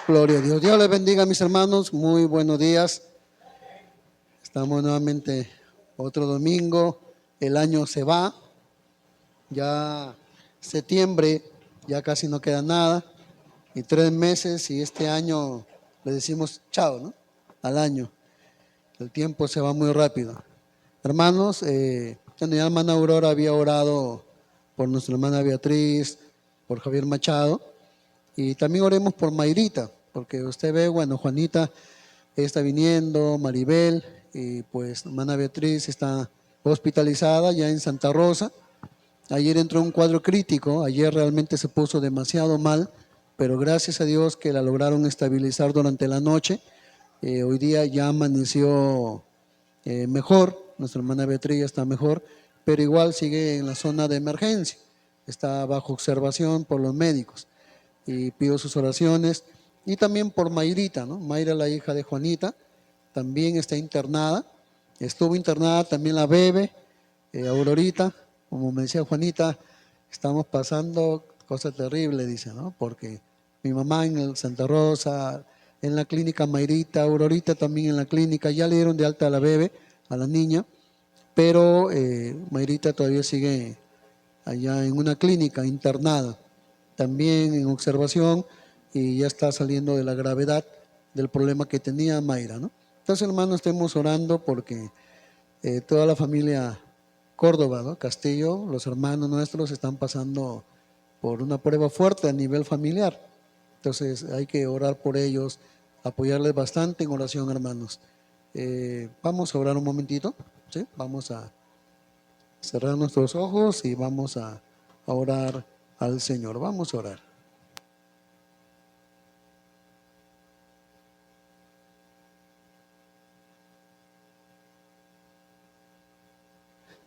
Gloria a Dios. Dios les bendiga, mis hermanos. Muy buenos días. Estamos nuevamente otro domingo. El año se va. Ya septiembre, ya casi no queda nada. Y 3 meses y este año le decimos chao, ¿no? Al año. El tiempo se va muy rápido. Hermanos, ya la hermana Aurora había orado por nuestra hermana Beatriz, por Javier Machado. Y también oremos por Mayrita, porque usted ve, bueno, Juanita está viniendo, Maribel, y pues hermana Beatriz está hospitalizada ya en Santa Rosa. Ayer entró un cuadro crítico, ayer realmente se puso demasiado mal, pero gracias a Dios que la lograron estabilizar durante la noche. Hoy día ya amaneció mejor, nuestra hermana Beatriz está mejor, pero igual sigue en la zona de emergencia, está bajo observación por los médicos. Y pido sus oraciones, y también por Mayrita, ¿no? Mayra, la hija de Juanita, también está internada, estuvo internada también la bebé, Aurorita, como me decía Juanita, estamos pasando cosas terribles, dice, ¿no? Porque mi mamá en el Santa Rosa, en la clínica Mayrita, Aurorita también en la clínica, ya le dieron de alta a la bebé, a la niña, pero Mayrita todavía sigue allá en una clínica internada, también en observación, y ya está saliendo de la gravedad del problema que tenía Mayra, ¿no? Entonces, hermanos, estemos orando porque toda la familia Córdoba, ¿no? Castillo, los hermanos nuestros están pasando por una prueba fuerte a nivel familiar. Entonces, hay que orar por ellos, apoyarles bastante en oración, hermanos. Vamos a orar un momentito, ¿sí? Vamos a cerrar nuestros ojos y vamos a orar al Señor. Vamos a orar.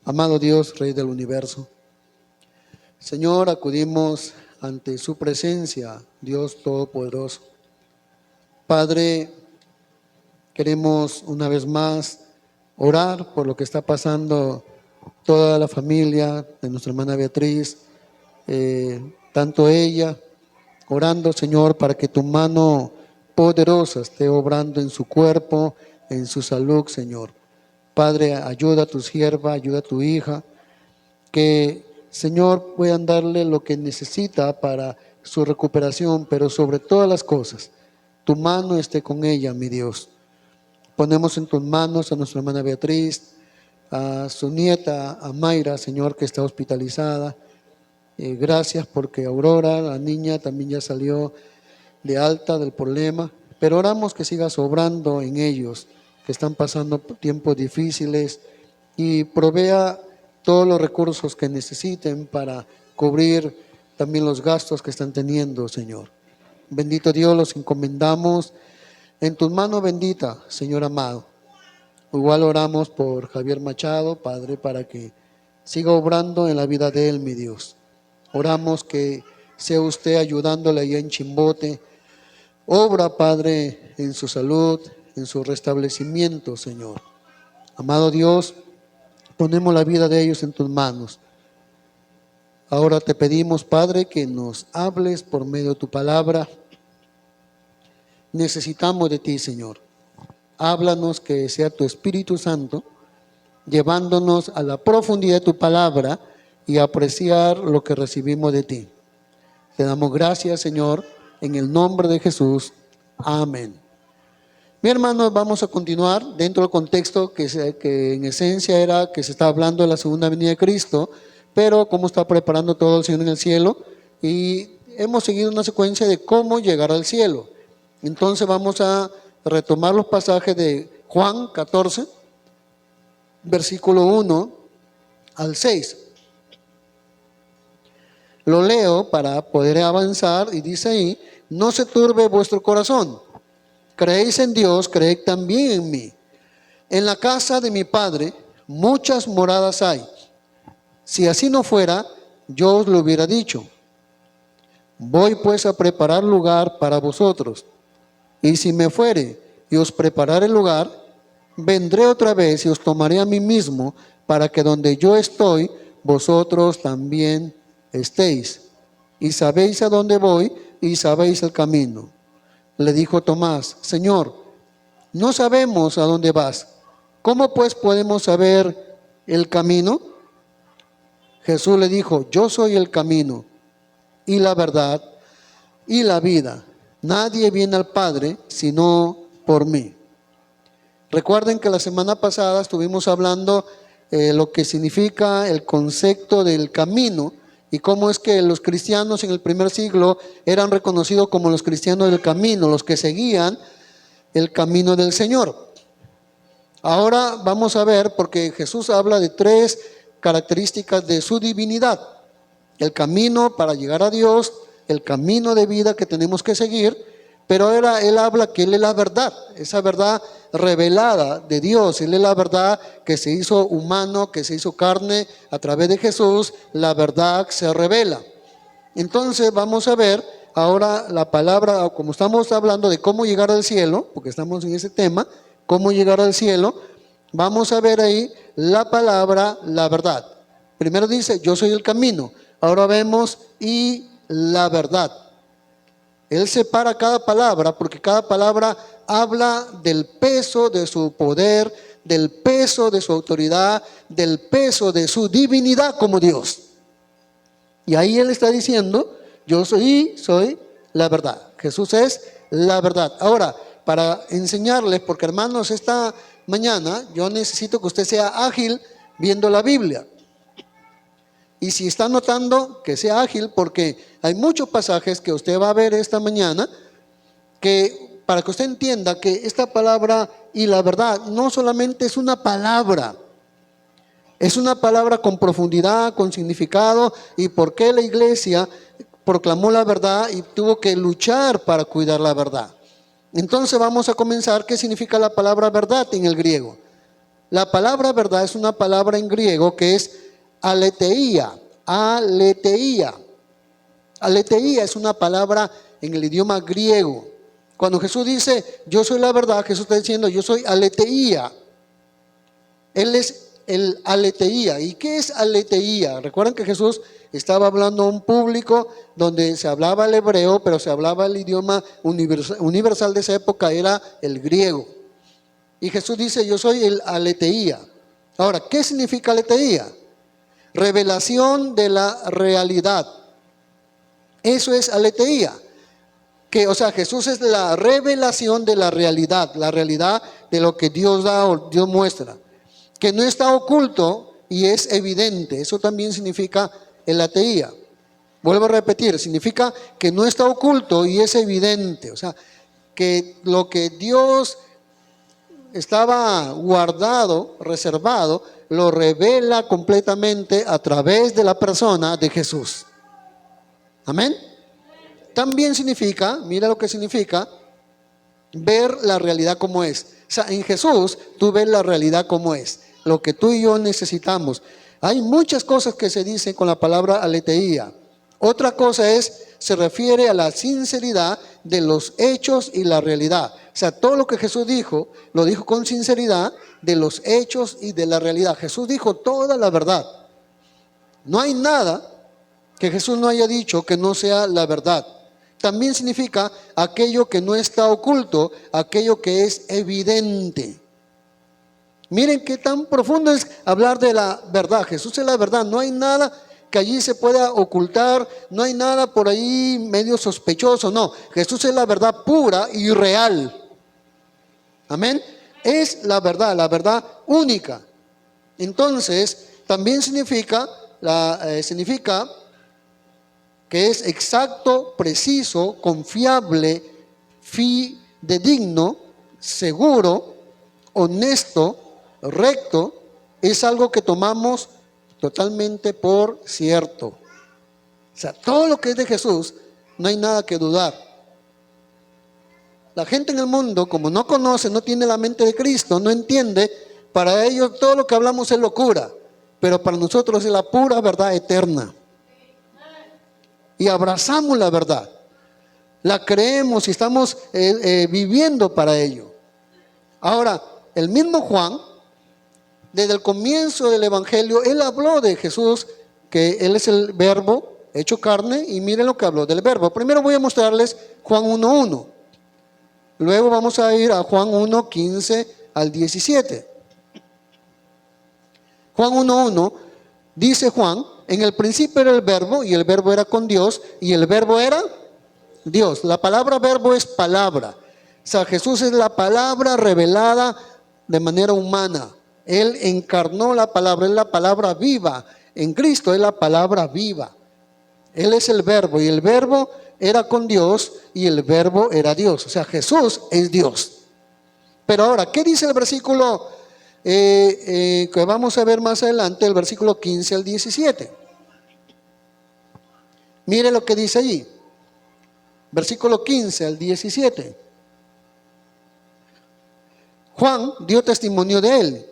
Amado Dios, Rey del universo, Señor, acudimos ante su presencia, Dios Todopoderoso. Padre, queremos una vez más orar por lo que está pasando toda la familia de nuestra hermana Beatriz, tanto ella, orando, Señor, para que tu mano poderosa esté obrando en su cuerpo, en su salud, Señor. Padre, ayuda a tu sierva, ayuda a tu hija, que, Señor, puedan darle lo que necesita para su recuperación, pero sobre todas las cosas, tu mano esté con ella, mi Dios. Ponemos en tus manos a nuestra hermana Beatriz, a su nieta, a Mayra, Señor, que está hospitalizada. Gracias porque Aurora, la niña, también ya salió de alta del problema, pero oramos que sigas obrando en ellos, que están pasando tiempos difíciles, y provea todos los recursos que necesiten para cubrir también los gastos que están teniendo, Señor. Bendito Dios, los encomendamos en tus manos bendita, Señor amado. Igual oramos por Javier Machado, Padre, para que siga obrando en la vida de él, mi Dios. Oramos que sea usted ayudándole allá en Chimbote. Obra, Padre, en su salud, en su restablecimiento, Señor. Amado Dios, ponemos la vida de ellos en tus manos. Ahora te pedimos, Padre, que nos hables por medio de tu palabra. Necesitamos de ti, Señor. Háblanos, que sea tu Espíritu Santo llevándonos a la profundidad de tu palabra y a apreciar lo que recibimos de ti. Te damos gracias, Señor, en el nombre de Jesús. Amén. Mi hermano, vamos a continuar dentro del contexto que en esencia era que se está hablando de la segunda venida de Cristo, pero cómo está preparando todo el Señor en el cielo, y hemos seguido una secuencia de cómo llegar al cielo. Entonces vamos a retomar los pasajes de Juan 14, versículo 1 al 6. Lo leo para poder avanzar y dice ahí: no se turbe vuestro corazón. Creéis en Dios, creed también en mí. En la casa de mi Padre muchas moradas hay. Si así no fuera, yo os lo hubiera dicho. Voy pues a preparar lugar para vosotros. Y si me fuere y os preparare el lugar, vendré otra vez y os tomaré a mí mismo, para que donde yo estoy, vosotros también estéis. Y sabéis a dónde voy y sabéis el camino. le dijo Tomás: Señor, no sabemos a dónde vas. ¿Cómo pues podemos saber el camino? Jesús le dijo: yo soy el camino y la verdad y la vida. Nadie viene al Padre sino por mí. Recuerden que la semana pasada estuvimos hablando lo que significa el concepto del camino y cómo es que los cristianos en el primer siglo eran reconocidos como los cristianos del camino, los que seguían el camino del Señor. Ahora vamos a ver, porque Jesús habla de tres características de su divinidad: el camino para llegar a Dios, el camino de vida que tenemos que seguir, pero ahora Él habla que Él es la verdad, esa verdad revelada de Dios. Él es la verdad que se hizo humano, que se hizo carne a través de Jesús. La verdad se revela. Entonces vamos a ver ahora la palabra, como estamos hablando de cómo llegar al cielo, porque estamos en ese tema, cómo llegar al cielo, vamos a ver ahí la palabra la verdad. Primero dice: yo soy el camino. Ahora vemos y la verdad. Él separa cada palabra porque cada palabra habla del peso de su poder, del peso de su autoridad, del peso de su divinidad como Dios. Y ahí Él está diciendo: yo soy la verdad. Jesús es la verdad. Ahora, para enseñarles, porque hermanos, esta mañana yo necesito que usted sea ágil viendo la Biblia. Y si está notando, que sea ágil, porque hay muchos pasajes que usted va a ver esta mañana, que para que usted entienda que esta palabra y la verdad no solamente es una palabra, es una palabra con profundidad, con significado, y por qué la iglesia proclamó la verdad y tuvo que luchar para cuidar la verdad. Entonces vamos a comenzar. ¿Qué significa la palabra verdad en el griego? La palabra verdad es una palabra en griego que es aletheia. Aletheia. Aletheia es una palabra en el idioma griego. Cuando Jesús dice: yo soy la verdad, Jesús está diciendo: yo soy aletheia. Él es el aletheia. ¿Y qué es aletheia? Recuerden que Jesús estaba hablando a un público donde se hablaba el hebreo, pero se hablaba el idioma universal de esa época, era el griego. Y Jesús dice: yo soy el aletheia. Ahora, ¿qué significa aletheia? Revelación de la realidad. Eso es aletheia. O sea, Jesús es la revelación de la realidad de lo que Dios da o Dios muestra, que no está oculto y es evidente. Eso también significa el aletheia. Vuelvo a repetir, significa que no está oculto y es evidente. O sea, que lo que Dios estaba guardado, reservado, lo revela completamente a través de la persona de Jesús. Amén. También significa, mira lo que significa, ver la realidad como es. O sea, en Jesús tú ves la realidad como es, lo que tú y yo necesitamos. Hay muchas cosas que se dicen con la palabra aletheia. Otra cosa se refiere a la sinceridad de los hechos y la realidad. O sea, todo lo que Jesús dijo, lo dijo con sinceridad de los hechos y de la realidad. Jesús dijo toda la verdad. No hay nada que Jesús no haya dicho que no sea la verdad. También significa aquello que no está oculto, aquello que es evidente. Miren qué tan profundo es hablar de la verdad. Jesús es la verdad. No hay nada que allí se pueda ocultar, no hay nada por ahí medio sospechoso. No, Jesús es la verdad pura y real. Amén. Es la verdad única. Entonces, también significa que es exacto, preciso, confiable, fidedigno, seguro, honesto, recto. Es algo que tomamos totalmente por cierto. O sea, todo lo que es de Jesús, no hay nada que dudar. La gente en el mundo, como no conoce, no tiene la mente de Cristo, no entiende, para ellos todo lo que hablamos es locura, pero para nosotros es la pura verdad eterna. Y abrazamos la verdad, la creemos y estamos viviendo para ello. Ahora, el mismo Juan, desde el comienzo del Evangelio, él habló de Jesús, que él es el verbo hecho carne, y miren lo que habló del verbo. Primero voy a mostrarles Juan 1:1. Luego vamos a ir a Juan 1, 15 al 17. Juan 1:1 dice Juan, en el principio era el verbo y el verbo era con Dios y el verbo era Dios. La palabra verbo es palabra. O sea, Jesús es la palabra revelada de manera humana. Él encarnó la palabra, es la palabra viva. En Cristo es la palabra viva. Él es el verbo y el verbo era con Dios y el verbo era Dios. O sea, Jesús es Dios. Pero ahora, ¿qué dice el versículo que vamos a ver más adelante, el versículo 15 al 17? Mire lo que dice allí. Versículo 15 al 17. Juan dio testimonio de él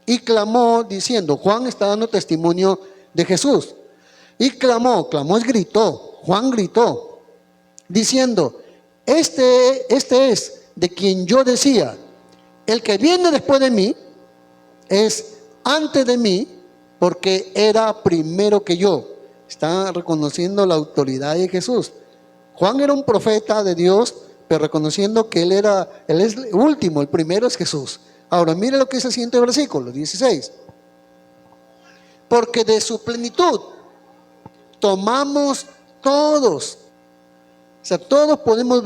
y clamó diciendo, Juan está dando testimonio de Jesús. Y clamó es gritó, Juan gritó, diciendo, este es de quien yo decía, el que viene después de mí es antes de mí, porque era primero que yo. Está reconociendo la autoridad de Jesús. Juan era un profeta de Dios, pero reconociendo que él es el último, el primero es Jesús. Ahora, mire lo que dice el siguiente versículo, 16. Porque de su plenitud tomamos todos. O sea, todos podemos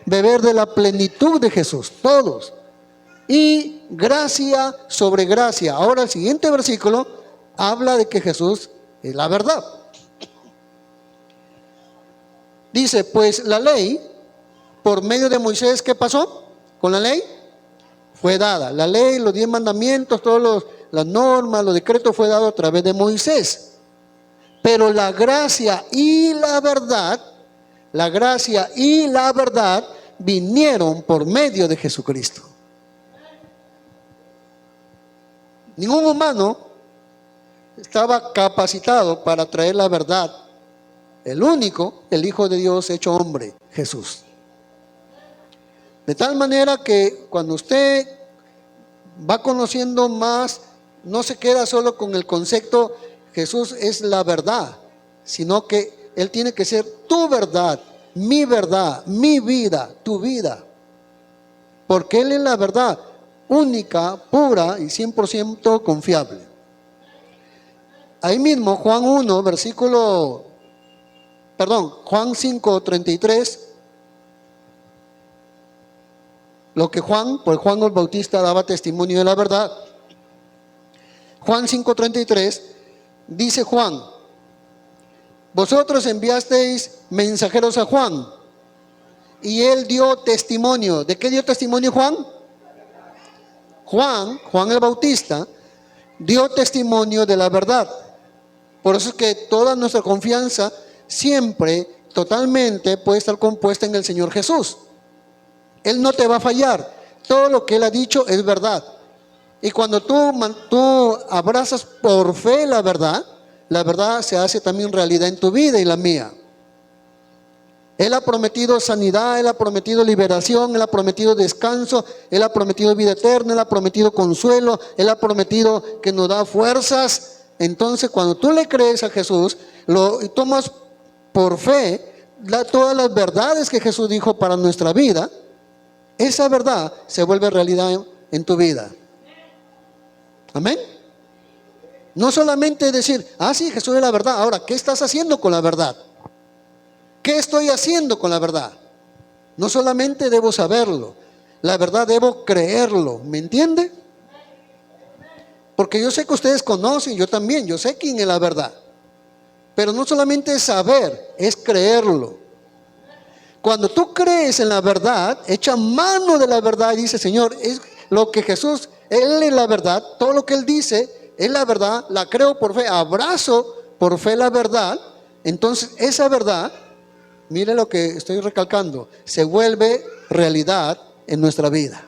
beber de la plenitud de Jesús, todos. Y gracia sobre gracia. Ahora el siguiente versículo habla de que Jesús es la verdad. Dice, pues la ley, por medio de Moisés, ¿qué pasó con la ley? Fue dada. La ley, los 10 mandamientos, todas las normas, los decretos fue dado a través de Moisés. Pero la gracia y la verdad vinieron por medio de Jesucristo. Ningún humano estaba capacitado para traer la verdad. El único, el Hijo de Dios hecho hombre, Jesús. De tal manera que cuando usted va conociendo más, no se queda solo con el concepto Jesús es la verdad, sino que Él tiene que ser tu verdad, mi vida, tu vida. Porque Él es la verdad única, pura y 100% confiable. Ahí mismo Juan 5:33, lo que Juan el Bautista daba testimonio de la verdad. Juan 5:33 dice Juan, vosotros enviasteis mensajeros a Juan y él dio testimonio. ¿De qué dio testimonio Juan? Juan el Bautista dio testimonio de la verdad. Por eso es que toda nuestra confianza siempre, totalmente, puede estar compuesta en el Señor Jesús. Él no te va a fallar. Todo lo que Él ha dicho es verdad. Y cuando tú abrazas por fe la verdad se hace también realidad en tu vida y la mía. Él ha prometido sanidad, Él ha prometido liberación, Él ha prometido descanso, Él ha prometido vida eterna, Él ha prometido consuelo, Él ha prometido que nos da fuerzas. Entonces, cuando tú le crees a Jesús, y tomas por fe todas las verdades que Jesús dijo para nuestra vida, esa verdad se vuelve realidad en tu vida. Amén. No solamente decir, sí, Jesús es la verdad. Ahora, ¿qué estás haciendo con la verdad? ¿Qué estoy haciendo con la verdad? No solamente debo saberlo, la verdad debo creerlo. ¿Me entiende? Porque yo sé que ustedes conocen, yo también, yo sé quién es la verdad. Pero no solamente es saber, es creerlo. Cuando tú crees en la verdad, echa mano de la verdad y dice, Señor, es lo que Jesús, Él es la verdad, todo lo que Él dice es la verdad, la creo por fe, abrazo por fe la verdad. Entonces esa verdad, mire lo que estoy recalcando, se vuelve realidad en nuestra vida.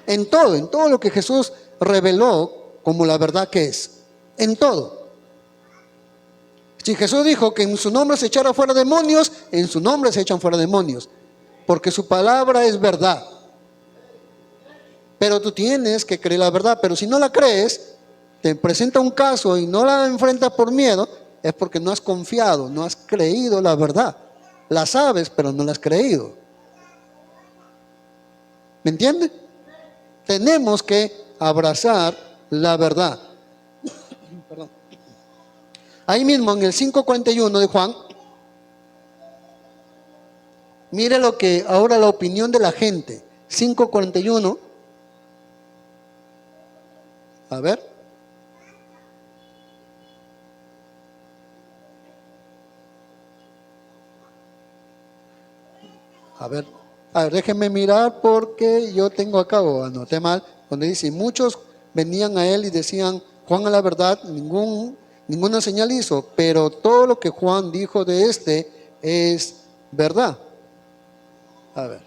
En todo lo que Jesús reveló como la verdad que es, en todo. Si Jesús dijo que en su nombre se echara fuera demonios, en su nombre se echan fuera demonios, porque su palabra es verdad. Pero tú tienes que creer la verdad. Pero si no la crees, te presenta un caso y no la enfrentas por miedo, es porque no has confiado, no has creído la verdad. La sabes, pero no la has creído. ¿Me entiende? Tenemos que abrazar la verdad. Perdón. Ahí mismo en el 5:41 de Juan, mire lo que ahora la opinión de la gente. 5:41. A ver. A ver, déjenme mirar porque yo tengo acá, o anoté mal, donde dice, muchos venían a él y decían, Juan a la verdad, ninguna señal hizo, pero todo lo que Juan dijo de este es verdad. A ver,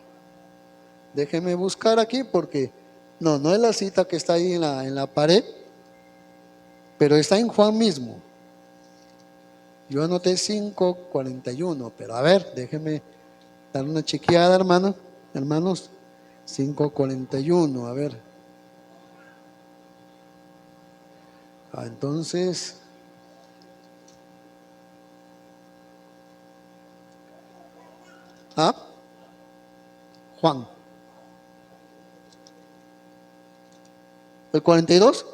déjenme buscar aquí porque, no es la cita que está ahí en la pared, pero está en Juan mismo. Yo anoté 5:41, pero a ver, déjenme dar una chequeada, hermanos. 5:41, a ver. Entonces, Juan. ¿El 42?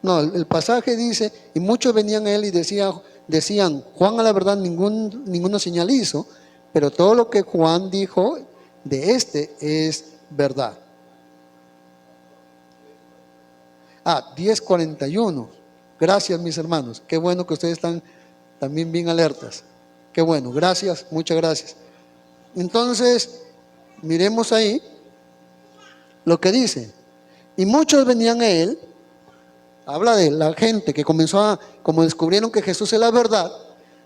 No, el pasaje dice, y muchos venían a él y decían, Juan a la verdad ninguna señal hizo, pero todo lo que Juan dijo de este es verdad. 10:41. Gracias, mis hermanos. Qué bueno que ustedes están también bien alertas. Qué bueno, gracias, muchas gracias. Entonces, miremos ahí lo que dice. Y muchos venían a él, habla de la gente que comenzó como descubrieron que Jesús es la verdad,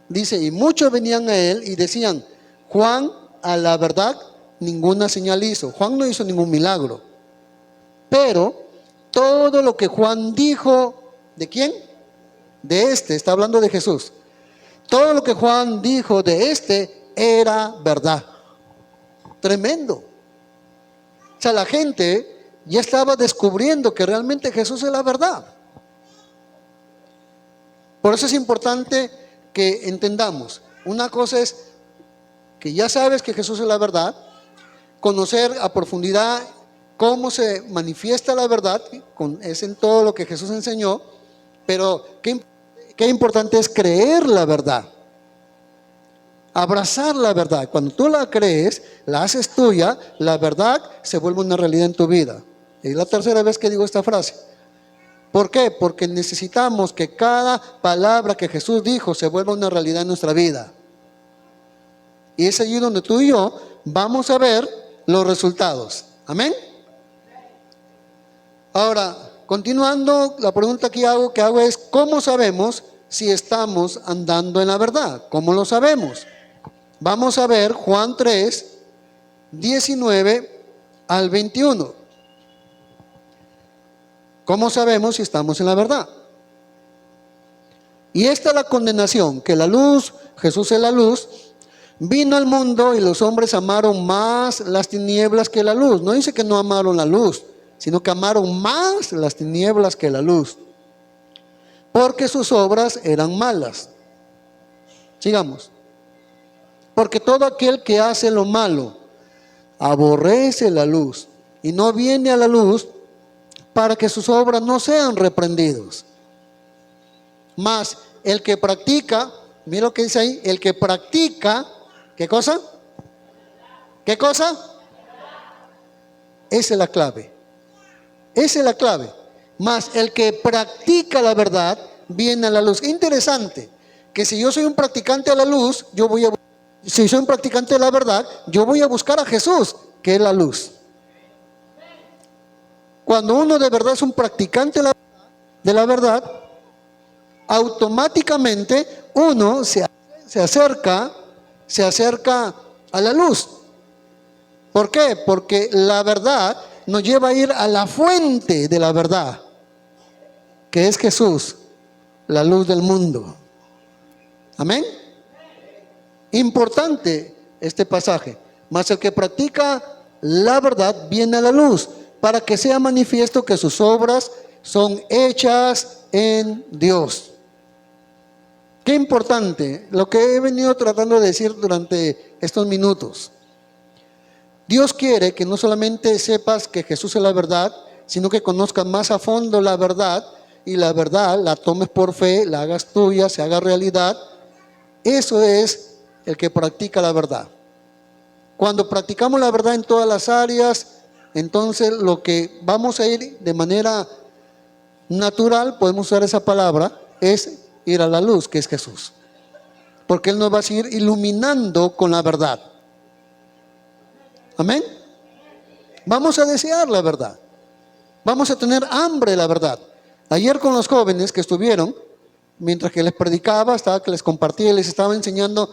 dice, y muchos venían a él y decían, Juan a la verdad ninguna señal hizo. Juan no hizo ningún milagro. Pero todo lo que Juan dijo, ¿de quién? De este, está hablando de Jesús. Todo lo que Juan dijo de este era verdad. Tremendo. O sea, la gente ya estaba descubriendo que realmente Jesús es la verdad. Por eso es importante que entendamos. Una cosa es que ya sabes que Jesús es la verdad, conocer a profundidad cómo se manifiesta la verdad, es en todo lo que Jesús enseñó, pero qué importante es creer la verdad. Abrazar la verdad. Cuando tú la crees, la haces tuya, la verdad se vuelve una realidad en tu vida. Es la tercera vez que digo esta frase. ¿Por qué? Porque necesitamos que cada palabra que Jesús dijo se vuelva una realidad en nuestra vida. Y es allí donde tú y yo vamos a ver los resultados. Amén. Ahora, continuando, la pregunta que hago es, ¿cómo sabemos si estamos andando en la verdad? ¿Cómo lo sabemos? Vamos a ver Juan 3, 19 al 21. ¿Cómo sabemos si estamos en la verdad? Y esta es la condenación, que la luz, Jesús es la luz, vino al mundo y los hombres amaron más las tinieblas que la luz. No dice que no amaron la luz, sino que amaron más las tinieblas que la luz, porque sus obras eran malas. Sigamos. Porque todo aquel que hace lo malo aborrece la luz y no viene a la luz para que sus obras no sean reprendidos. Mas el que practica, mira lo que dice ahí, el que practica, ¿qué cosa? ¿Qué cosa? Esa es la clave. Esa es la clave. Mas el que practica la verdad viene a la luz. Interesante que si yo soy un practicante a la luz, si soy un practicante de la verdad, yo voy a buscar a Jesús, que es la luz. Cuando uno de verdad es un practicante de la verdad, automáticamente uno se acerca a la luz. ¿Por qué? Porque la verdad nos lleva a ir a la fuente de la verdad, que es Jesús, la luz del mundo. Amén. Importante este pasaje. Mas el que practica la verdad viene a la luz, para que sea manifiesto que sus obras son hechas en Dios. Qué importante lo que he venido tratando de decir durante estos minutos. Dios quiere que no solamente sepas que Jesús es la verdad, sino que conozcas más a fondo la verdad y la verdad la tomes por fe, la hagas tuya, se haga realidad. Eso es el que practica la verdad. Cuando practicamos la verdad en todas las áreas, entonces lo que vamos a ir de manera natural, podemos usar esa palabra, es ir a la luz, que es Jesús. Porque Él nos va a seguir iluminando con la verdad. Amén. Vamos a desear la verdad. Vamos a tener hambre de la verdad. Ayer con los jóvenes que estuvieron, mientras que les predicaba, que les compartía, les estaba enseñando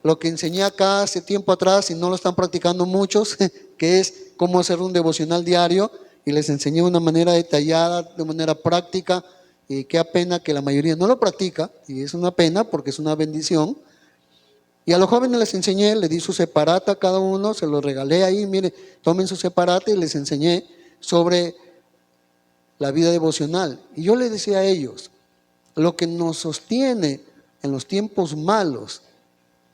lo que enseñé acá hace tiempo atrás y no lo están practicando muchos, que es cómo hacer un devocional diario, y les enseñé de una manera detallada, de manera práctica, y qué pena que la mayoría no lo practica, y es una pena porque es una bendición. Y a los jóvenes les enseñé, les di su separata a cada uno, se los regalé ahí, mire, tomen su separata, y les enseñé sobre la vida devocional. Y yo les decía a ellos, lo que nos sostiene en los tiempos malos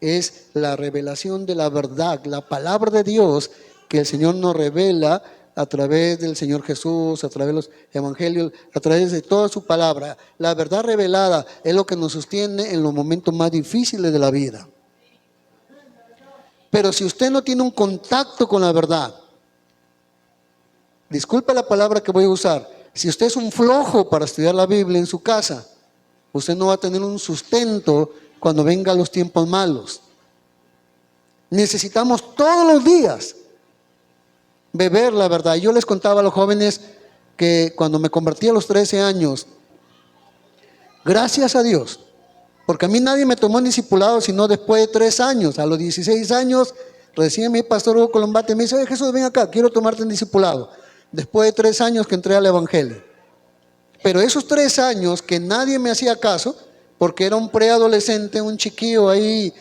es la revelación de la verdad, la palabra de Dios que el Señor nos revela a través del Señor Jesús, a través de los evangelios, a través de toda su palabra. La verdad revelada es lo que nos sostiene en los momentos más difíciles de la vida. Pero si usted no tiene un contacto con la verdad, disculpe la palabra que voy a usar, si usted es un flojo para estudiar la Biblia en su casa, usted no va a tener un sustento cuando vengan los tiempos malos. Necesitamos todos los días beber la verdad. Yo les contaba a los jóvenes que cuando me convertí a los 13 años, gracias a Dios, porque a mí nadie me tomó en discipulado sino después de 3 años. A los 16 años, recién mi pastor Hugo Colombate me dice: oye, Jesús, ven acá, quiero tomarte en discipulado. Después de 3 años que entré al evangelio. Pero esos 3 años que nadie me hacía caso, porque era un preadolescente, un chiquillo ahí,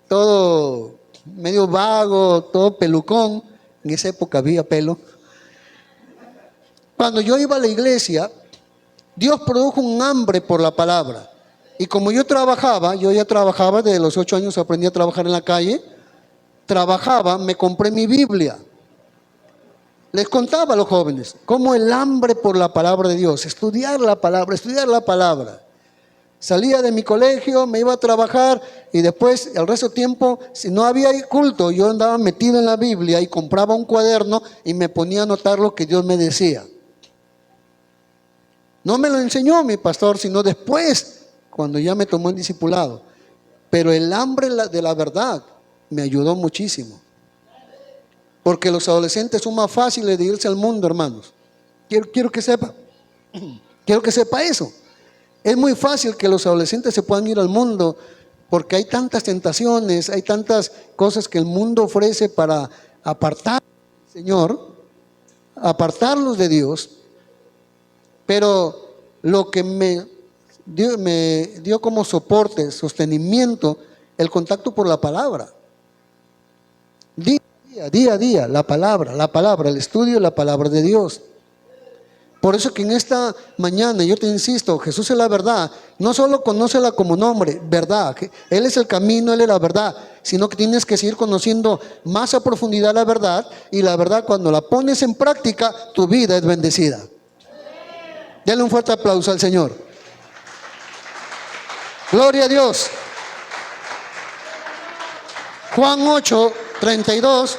todo medio vago, todo pelucón. En esa época había pelo. Cuando yo iba a la iglesia, Dios produjo un hambre por la palabra. Y como yo ya trabajaba, desde los 8 años aprendí a trabajar en la calle, me compré mi Biblia. Les contaba a los jóvenes cómo el hambre por la palabra de Dios, estudiar la palabra. Salía de mi colegio, me iba a trabajar y después el resto del tiempo, si no había culto, yo andaba metido en la Biblia y compraba un cuaderno y me ponía a anotar lo que Dios me decía. No me lo enseñó mi pastor, sino después, cuando ya me tomó en discipulado. Pero el hambre de la verdad me ayudó muchísimo. Porque los adolescentes son más fáciles de irse al mundo, hermanos. Quiero que sepa. Quiero que sepa eso. Es muy fácil que los adolescentes se puedan ir al mundo porque hay tantas tentaciones, hay tantas cosas que el mundo ofrece para apartar al Señor, apartarlos de Dios. Pero lo que me dio como soporte, sostenimiento, el contacto por la palabra. Día a día, la palabra, el estudio de la palabra de Dios. Por eso que en esta mañana yo te insisto, Jesús es la verdad. No solo conócela como nombre, verdad. Él es el camino, Él es la verdad. Sino que tienes que seguir conociendo más a profundidad la verdad. Y la verdad, cuando la pones en práctica, tu vida es bendecida. Dale un fuerte aplauso al Señor. Gloria a Dios. Juan 8:32.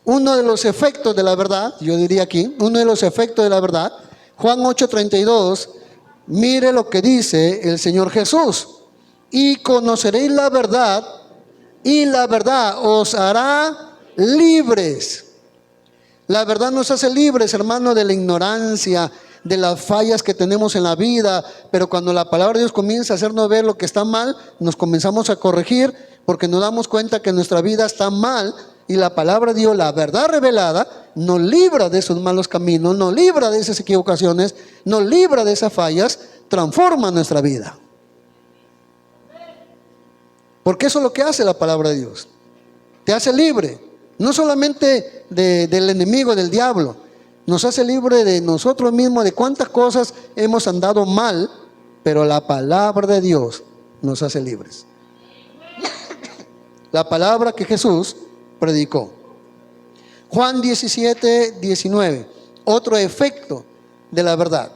Uno de los efectos de la verdad, yo diría aquí, uno de los efectos de la verdad, Juan 8:32, mire lo que dice el Señor Jesús: y conoceréis la verdad, y la verdad os hará libres. La verdad nos hace libres, hermano, de la ignorancia, de las fallas que tenemos en la vida. Pero cuando la palabra de Dios comienza a hacernos ver lo que está mal, nos comenzamos a corregir porque nos damos cuenta que nuestra vida está mal. Y la palabra de Dios, la verdad revelada, nos libra de esos malos caminos, nos libra de esas equivocaciones, nos libra de esas fallas, transforma nuestra vida. Porque eso es lo que hace la palabra de Dios. Te hace libre, no solamente del enemigo, del diablo, nos hace libre de nosotros mismos, de cuántas cosas hemos andado mal, pero la palabra de Dios nos hace libres. La palabra que Jesús predicó. Juan 17, 19, otro efecto de la verdad.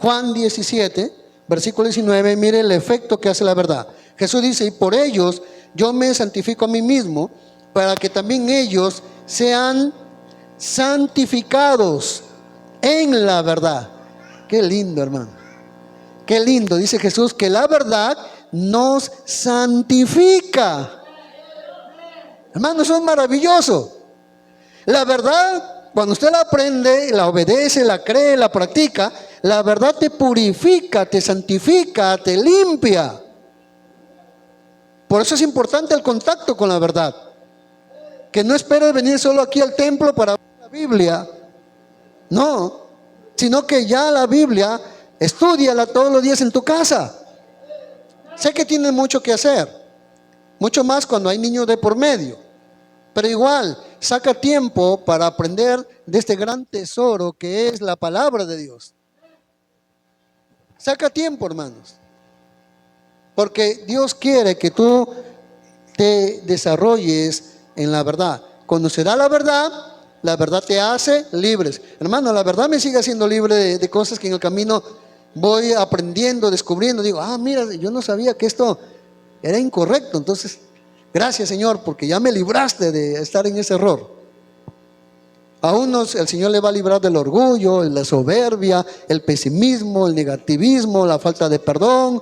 Juan 17, versículo 19, mire el efecto que hace la verdad. Jesús dice, y por ellos yo me santifico a mí mismo, para que también ellos sean santificados en la verdad. Qué lindo, hermano. Qué lindo, dice Jesús, que la verdad nos santifica. Hermano, eso es maravilloso. La verdad, cuando usted la aprende, la obedece, la cree, la practica, la verdad te purifica, te santifica, te limpia. Por eso es importante el contacto con la verdad. Que no esperes venir solo aquí al templo para ver la Biblia. No, sino que ya la Biblia, estúdiala todos los días en tu casa. Sé que tienes mucho que hacer, mucho más cuando hay niños de por medio. Pero igual, saca tiempo para aprender de este gran tesoro que es la palabra de Dios. Saca tiempo, hermanos. Porque Dios quiere que tú te desarrolles en la verdad. Conocerá la verdad te hace libres. Hermano, la verdad me sigue haciendo libre de cosas que en el camino voy aprendiendo, descubriendo. Digo, mira, yo no sabía que esto era incorrecto. Entonces, gracias, Señor, porque ya me libraste de estar en ese error. A unos el Señor le va a librar del orgullo, la soberbia, el pesimismo, el negativismo, la falta de perdón.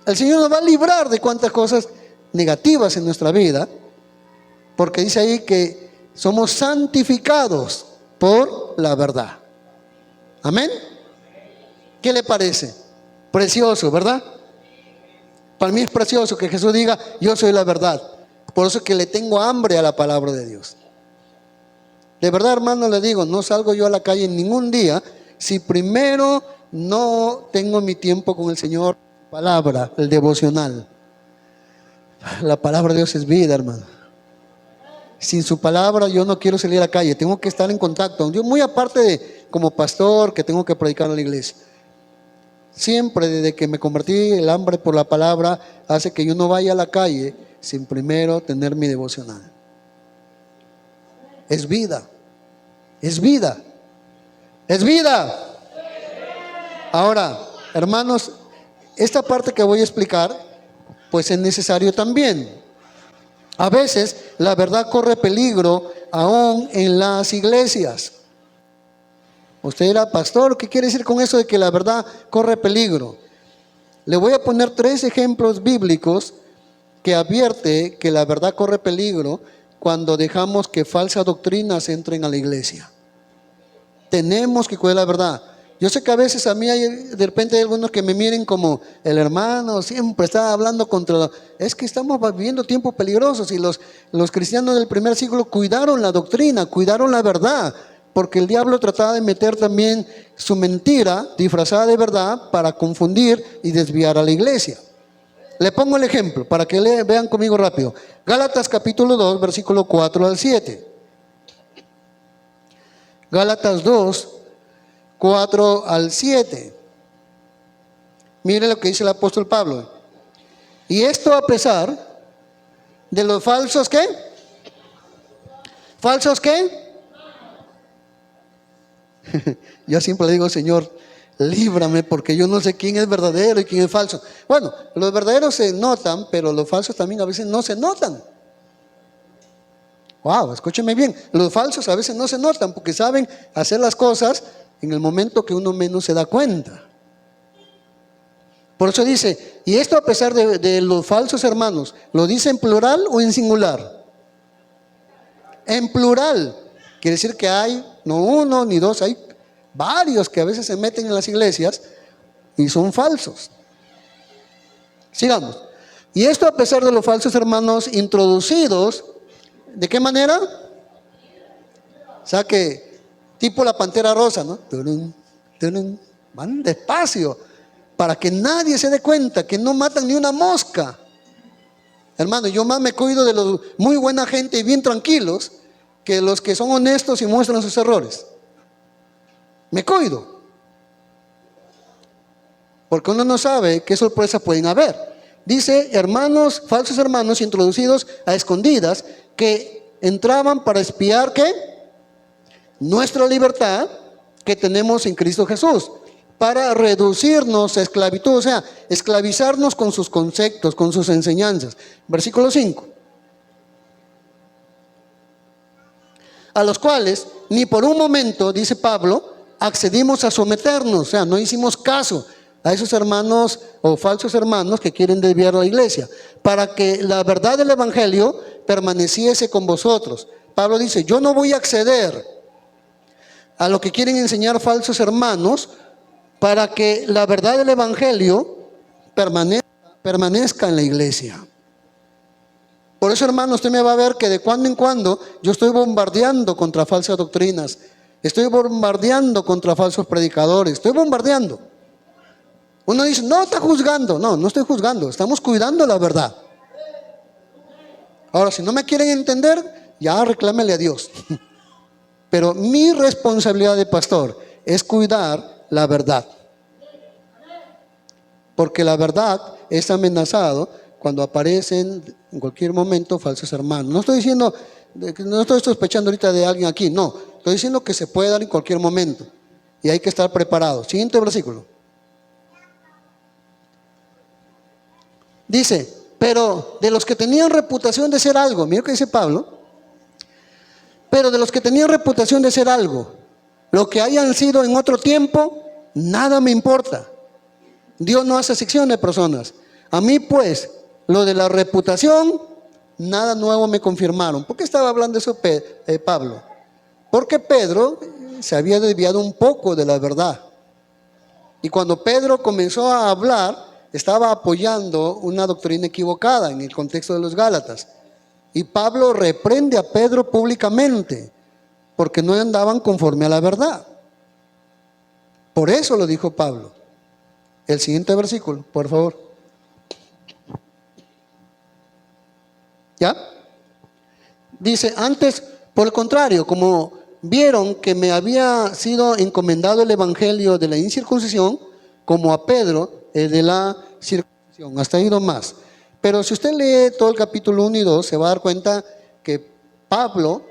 El Señor nos va a librar de cuantas cosas negativas en nuestra vida, porque dice ahí que somos santificados por la verdad. Amén. ¿Qué le parece? Precioso, ¿verdad? Para mí es precioso que Jesús diga, yo soy la verdad. Por eso es que le tengo hambre a la palabra de Dios. De verdad, hermano, le digo, no salgo yo a la calle ningún día si primero no tengo mi tiempo con el Señor. Palabra, el devocional. La palabra de Dios es vida, hermano. Sin su palabra yo no quiero salir a la calle, tengo que estar en contacto. Yo, muy aparte de como pastor que tengo que predicar en la iglesia, siempre desde que me convertí, el hambre por la palabra hace que yo no vaya a la calle sin primero tener mi devocional. Es vida, es vida, es vida. Ahora, hermanos, esta parte que voy a explicar, pues es necesario también. A veces la verdad corre peligro aún en las iglesias. Usted dirá, pastor, ¿qué quiere decir con eso de que la verdad corre peligro? Le voy a poner 3 ejemplos bíblicos que advierte que la verdad corre peligro cuando dejamos que falsas doctrinas entren a la iglesia. Tenemos que cuidar la verdad. Yo sé que a veces a mí de repente hay algunos que me miren como el hermano siempre está hablando contra. Es que estamos viviendo tiempos peligrosos y los cristianos del primer siglo cuidaron la doctrina, cuidaron la verdad, porque el diablo trataba de meter también su mentira disfrazada de verdad para confundir y desviar a la iglesia. Le pongo el ejemplo para que vean conmigo rápido. Gálatas capítulo 2, versículo 4 al 7. Gálatas 2, 4 al 7. Mire lo que dice el apóstol Pablo. Y esto a pesar de los falsos, ¿qué? ¿Falsos qué? Yo siempre le digo, Señor, líbrame porque yo no sé quién es verdadero y quién es falso. Bueno, los verdaderos se notan, pero los falsos también a veces no se notan. Wow, escúcheme bien. Los falsos a veces no se notan porque saben hacer las cosas en el momento que uno menos se da cuenta. Por eso dice, y esto a pesar de los falsos hermanos, ¿lo dice en plural o en singular? En plural. Quiere decir que hay no uno ni dos, hay varios que a veces se meten en las iglesias y son falsos. Sigamos. Y esto a pesar de los falsos hermanos introducidos, ¿de qué manera? O sea que tipo la pantera rosa, ¿no? Van despacio para que nadie se dé cuenta que no matan ni una mosca. Hermano, yo más me cuido de los muy buena gente y bien tranquilos que los que son honestos y muestran sus errores. Me cuido. Porque uno no sabe qué sorpresas pueden haber. Dice hermanos, falsos hermanos introducidos a escondidas que entraban para espiar ¿qué? Nuestra libertad que tenemos en Cristo Jesús, para reducirnos a esclavitud, o sea, esclavizarnos con sus conceptos, con sus enseñanzas. Versículo 5. A los cuales ni por un momento, dice Pablo, accedimos a someternos, o sea, no hicimos caso a esos hermanos o falsos hermanos que quieren desviar la iglesia, para que la verdad del evangelio permaneciese con vosotros. Pablo dice, yo no voy a acceder a lo que quieren enseñar falsos hermanos, para que la verdad del evangelio permanezca en la iglesia. Por eso, hermano, usted me va a ver que de cuando en cuando yo estoy bombardeando contra falsas doctrinas, estoy bombardeando contra falsos predicadores, estoy bombardeando. Uno dice, no, está juzgando. No, no estoy juzgando, estamos cuidando la verdad. Ahora, si no me quieren entender, ya reclámele a Dios. Pero mi responsabilidad de pastor es cuidar la verdad. Porque la verdad es amenazado cuando aparecen en cualquier momento falsos hermanos. No estoy diciendo, no estoy sospechando ahorita de alguien aquí, no. Estoy diciendo que se puede dar en cualquier momento. Y hay que estar preparados. Siguiente versículo. Dice, pero de los que tenían reputación de ser algo, mira lo que dice Pablo, pero de los que tenían reputación de ser algo, lo que hayan sido en otro tiempo, nada me importa. Dios no hace sección de personas. A mí pues, lo de la reputación, nada nuevo me confirmaron. ¿Por qué estaba hablando eso Pablo? Porque Pedro se había desviado un poco de la verdad. Y cuando Pedro comenzó a hablar, estaba apoyando una doctrina equivocada en el contexto de los Gálatas. Y Pablo reprende a Pedro públicamente, porque no andaban conforme a la verdad. Por eso lo dijo Pablo. El siguiente versículo, por favor. ¿Ya? Dice, antes, por el contrario, como vieron que me había sido encomendado el evangelio de la incircuncisión, como a Pedro, el de la circuncisión. Hasta ahí no más. Pero si usted lee todo el capítulo 1 y 2, se va a dar cuenta que Pablo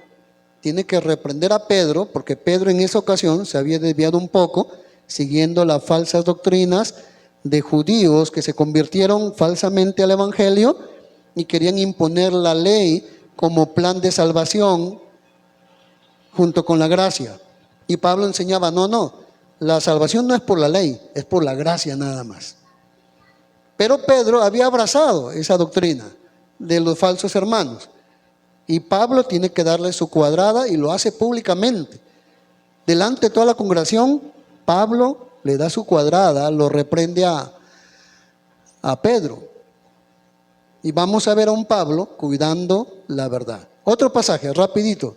tiene que reprender a Pedro, porque Pedro en esa ocasión se había desviado un poco, siguiendo las falsas doctrinas de judíos que se convirtieron falsamente al evangelio y querían imponer la ley como plan de salvación junto con la gracia. Y Pablo enseñaba, no, la salvación no es por la ley, es por la gracia nada más. Pero Pedro había abrazado esa doctrina de los falsos hermanos. Y Pablo tiene que darle su cuadrada y lo hace públicamente. Delante de toda la congregación, Pablo le da su cuadrada, lo reprende a Pedro. Y vamos a ver a un Pablo cuidando la verdad. Otro pasaje, rapidito.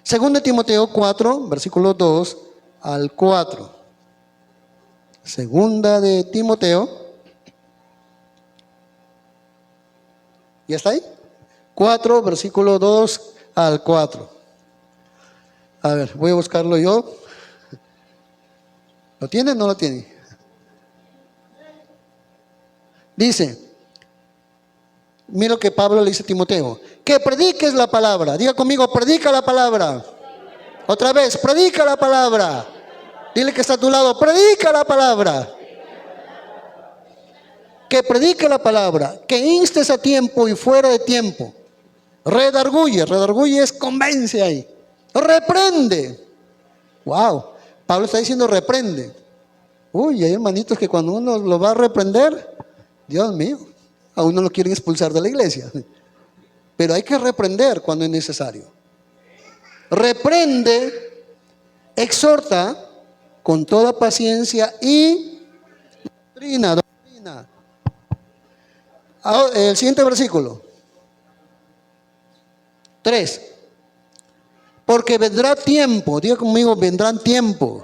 2 Timoteo 4, versículos 2 al 4. Segunda de Timoteo. ¿Ya está ahí? 4, versículo 2 al 4. A ver, voy a buscarlo yo. ¿Lo tiene o no lo tiene? Dice, mira lo que Pablo le dice a Timoteo, que prediques la palabra. Diga conmigo, predica la palabra. Otra vez, predica la palabra. Dile que está a tu lado, predica la palabra. Que predique la palabra, que instes a tiempo y fuera de tiempo. Redarguye es convence ahí. Reprende. Wow, Pablo está diciendo reprende. Uy, hay hermanitos que cuando uno lo va a reprender, Dios mío, a uno lo quieren expulsar de la iglesia. Pero hay que reprender cuando es necesario. Reprende, exhorta con toda paciencia y doctrina. El siguiente versículo 3. Porque vendrá tiempo, diga conmigo, vendrán tiempo.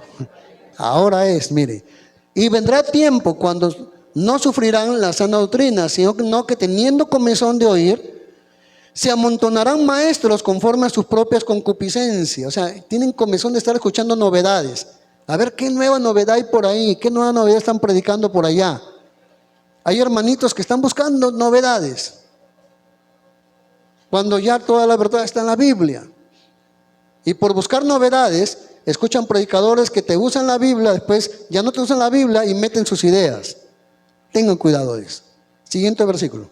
Ahora es, mire. Y vendrá tiempo cuando no sufrirán la sana doctrina, sino que teniendo comezón de oír, se amontonarán maestros conforme a sus propias concupiscencias. O sea, tienen comezón de estar escuchando novedades. A ver qué nueva novedad hay por ahí, qué nueva novedad están predicando por allá. Hay hermanitos que están buscando novedades, cuando ya toda la verdad está en la Biblia. Y por buscar novedades, escuchan predicadores que te usan la Biblia, después ya no te usan la Biblia y meten sus ideas. Tengan cuidado de eso. Siguiente versículo.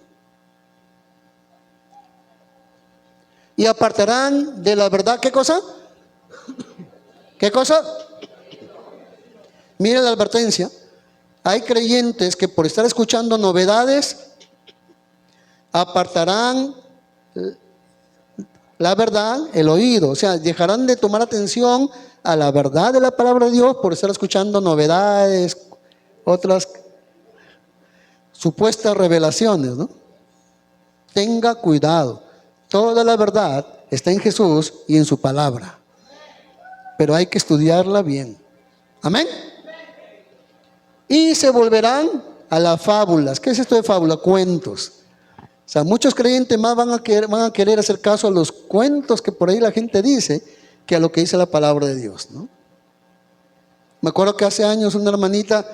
Y apartarán de la verdad, ¿qué cosa? ¿Qué cosa? Mire la advertencia. Hay creyentes que por estar escuchando novedades, apartarán la verdad, el oído. O sea, dejarán de tomar atención a la verdad de la palabra de Dios por estar escuchando novedades, otras supuestas revelaciones, ¿no? Tenga cuidado. Toda la verdad está en Jesús y en su palabra. Pero hay que estudiarla bien. Amén. Y se volverán a las fábulas. ¿Qué es esto de fábula? Cuentos. O sea, muchos creyentes más van a querer hacer caso a los cuentos que por ahí la gente dice que a lo que dice la palabra de Dios, ¿no? Me acuerdo que hace años una hermanita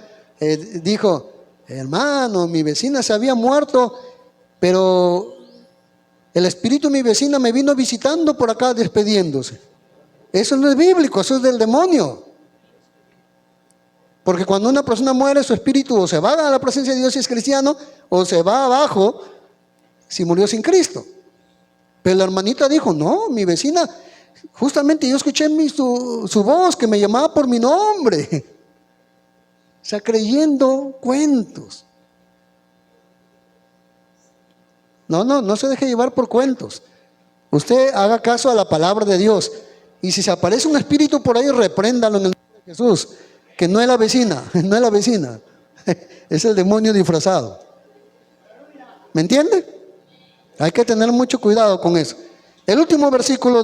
dijo: hermano, mi vecina se había muerto, pero el espíritu de mi vecina me vino visitando por acá despediéndose. Eso no es bíblico, eso es del demonio. Porque cuando una persona muere, su espíritu o se va a la presencia de Dios si es cristiano, o se va abajo si murió sin Cristo. Pero la hermanita dijo: no, mi vecina, justamente yo escuché su voz que me llamaba por mi nombre. O sea, creyendo cuentos. No se deje llevar por cuentos. Usted haga caso a la palabra de Dios. Y si se aparece un espíritu por ahí, repréndalo en el nombre de Jesús. Que no es la vecina, no es la vecina. Es el demonio disfrazado. ¿Me entiende? Hay que tener mucho cuidado con eso. El último versículo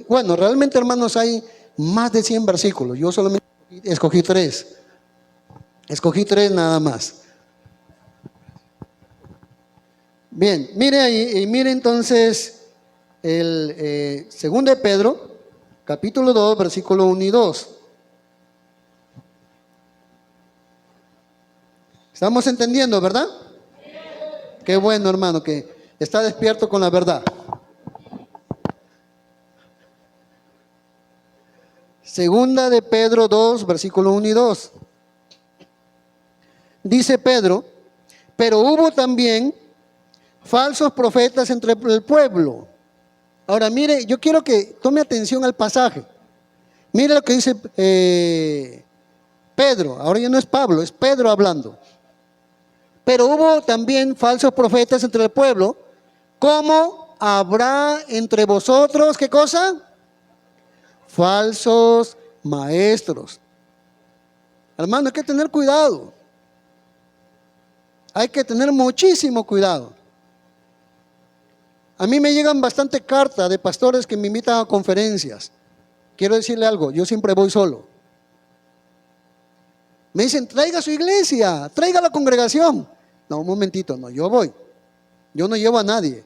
bueno, realmente, hermanos, hay más de 100 versículos. Yo solamente escogí 3. Escogí 3 nada más. Bien, mire ahí, y mire entonces el 2 de Pedro, capítulo 2, versículo 1 y 2. ¿Estamos entendiendo, verdad? Qué bueno, hermano, que está despierto con la verdad. Segunda de Pedro 2, versículo 1 y 2. Dice Pedro: pero hubo también falsos profetas entre el pueblo. Ahora mire, yo quiero que tome atención al pasaje. Mire lo que dice Pedro. Ahora ya no es Pablo, es Pedro hablando. Pero hubo también falsos profetas entre el pueblo, como habrá entre vosotros, ¿qué cosa? Falsos maestros. Hermano, hay que tener cuidado. Hay que tener muchísimo cuidado. A mí me llegan bastante cartas de pastores que me invitan a conferencias. Quiero decirle algo, yo siempre voy solo. Me dicen: traiga su iglesia, traiga la congregación. No, un momentito, no, yo voy. Yo no llevo a nadie,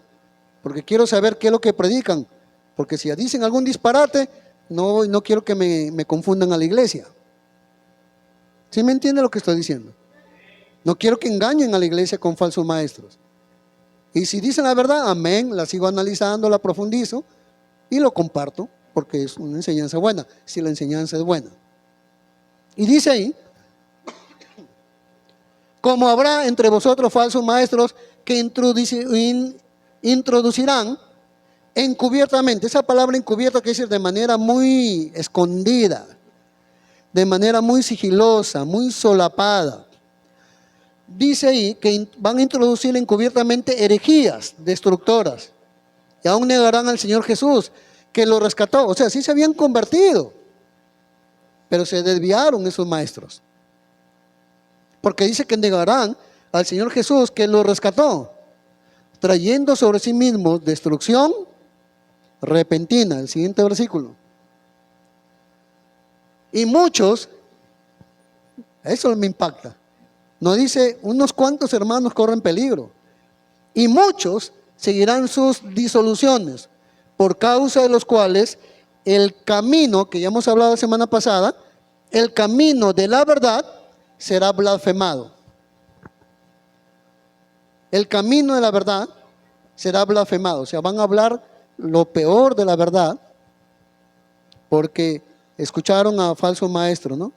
porque quiero saber qué es lo que predican. Porque si dicen algún disparate, no quiero que me confundan a la iglesia. ¿Sí me entiende lo que estoy diciendo? No quiero que engañen a la iglesia con falsos maestros. Y si dicen la verdad, amén, la sigo analizando, la profundizo y lo comparto, porque es una enseñanza buena, si la enseñanza es buena. Y dice ahí: como habrá entre vosotros falsos maestros que introducirán encubiertamente. Esa palabra encubierta quiere decir de manera muy escondida, de manera muy sigilosa, muy solapada. Dice ahí que van a introducir encubiertamente herejías destructoras, y aún negarán al Señor Jesús, que lo rescató. O sea, sí se habían convertido, pero se desviaron esos maestros. Porque dice que negarán al Señor Jesús, que lo rescató, trayendo sobre sí mismos destrucción repentina. El siguiente versículo. Y muchos, eso me impacta. No dice unos cuantos hermanos corren peligro. Y muchos seguirán sus disoluciones, por causa de los cuales el camino, que ya hemos hablado la semana pasada, el camino de la verdad será blasfemado. el camino de la verdad será blasfemado. O sea, van a hablar lo peor de la verdad porque escucharon a falsos maestros, ¿no?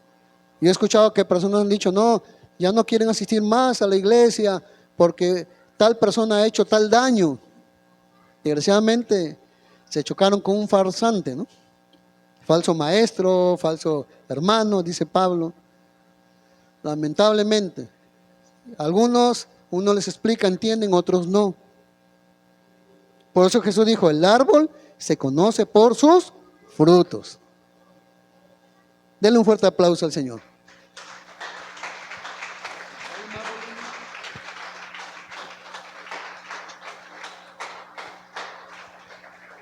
Yo he escuchado que personas han dicho, no, ya no quieren asistir más a la iglesia porque tal persona ha hecho tal daño. Desgraciadamente se chocaron con un farsante, ¿no? Falso maestro, falso hermano, dice Pablo. Lamentablemente, algunos uno les explica, entienden, otros no. Por eso Jesús dijo, el árbol se conoce por sus frutos. Denle un fuerte aplauso al Señor.